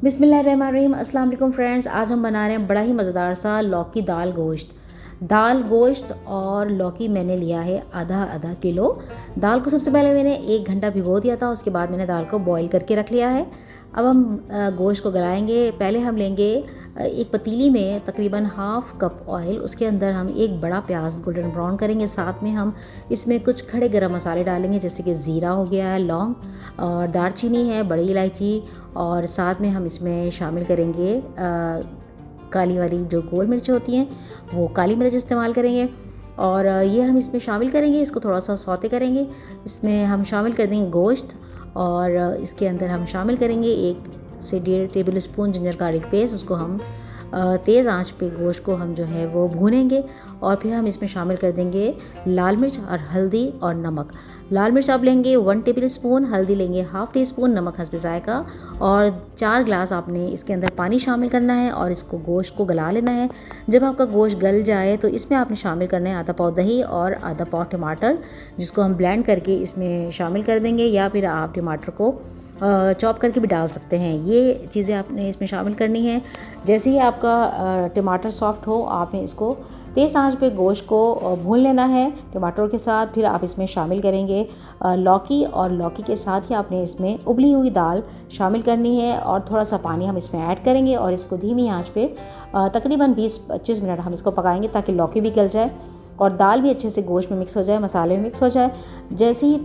बिस्मिल्लाहिर्रहमानिर्रहीम। अस्सलाम वालेकुम फ्रेंड्स, आज हम बना रहे हैं बड़ा ही मज़ेदार सा लौकी दाल गोश्त और लौकी मैंने लिया है आधा आधा किलो। दाल को सबसे पहले मैंने 1 घंटा भिगो दिया था, उसके बाद मैंने दाल को बॉईल करके रख लिया है। अब हम गोश्त को गलाएंगे। पहले हम लेंगे एक पतीली में तकरीबन हाफ़ कप ऑयल, उसके अंदर हम एक बड़ा प्याज गोल्डन ब्राउन करेंगे। साथ में हम इसमें कुछ खड़े गरम मसाले डालेंगे, जैसे कि ज़ीरा हो गया, लौंग और दारचीनी है, बड़ी इलायची, और साथ में हम इसमें शामिल करेंगे काली वाली जो गोल मिर्च होती हैं, वो काली मिर्च इस्तेमाल करेंगे। और ये हम इसमें शामिल करेंगे, इसको थोड़ा सा सौते करेंगे। इसमें हम शामिल कर देंगे गोश्त, और इसके अंदर हम शामिल करेंगे 1 से 1.5 table spoon ginger garlic paste. उसको हम तेज़ आंच पे गोश्त को हम जो है वो भूनेंगे। और फिर हम इसमें शामिल कर देंगे लाल मिर्च और हल्दी और नमक। लाल मिर्च आप लेंगे 1 टेबल स्पून, हल्दी लेंगे हाफ़ टी स्पून, नमक हस्ब जायका, और 4 ग्लास आपने इसके अंदर पानी शामिल करना है और इसको गोश्त को गला लेना है। जब आपका गोश्त गल जाए तो इसमें आपने शामिल करना है आधा पाव दही और आधा पाव टमाटर, जिसको हम ब्लेंड करके इसमें शामिल कर देंगे, या फिर आप टमाटर को चॉप करके भी डाल सकते हैं। ये चीज़ें आपने इसमें शामिल करनी है। जैसे ही आपका टमाटर सॉफ्ट हो, आपने इसको तेज़ आंच पे गोश्त को भून लेना है टमाटरों के साथ। फिर आप इसमें शामिल करेंगे लौकी, और लौकी के साथ ही आपने इसमें उबली हुई दाल शामिल करनी है, और थोड़ा सा पानी हम इसमें ऐड करेंगे और इसको धीमी आंच पे तकरीबन 20-25 मिनट हम इसको पकाएंगे, ताकि लौकी भी गल जाए और दाल भी अच्छे से गोश्त में मिक्स हो जाए, मसाले में मिक्स हो जाए। जैसे ही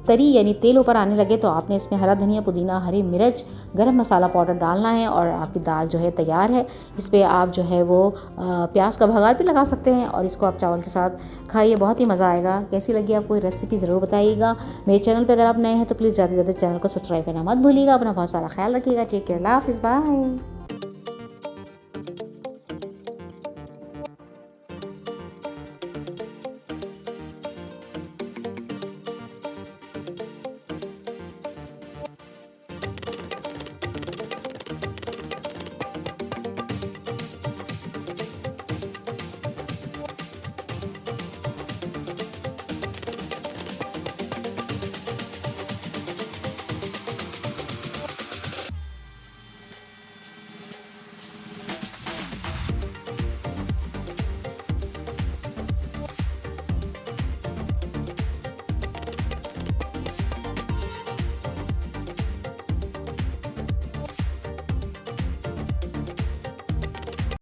तरी यानी तेल ऊपर आने लगे तो आपने इसमें हरा धनिया, पुदीना, हरी मिर्च, गरम मसाला पाउडर डालना है, और आपकी दाल जो है तैयार है। इस पर आप जो है वो प्याज का भगार भी लगा सकते हैं, और इसको आप चावल के साथ खाइए, बहुत ही मज़ा आएगा। कैसी लगी आपको ये रेसिपी ज़रूर बताइएगा। मेरे चैनल पर अगर आप नए हैं तो प्लीज़ ज़्यादा से ज़्यादा चैनल को सब्सक्राइब करना मत भूलिएगा। अपना बहुत सारा ख्याल रखिएगा। टेक केयर, अल्लाह हाफ़िज़, बाय।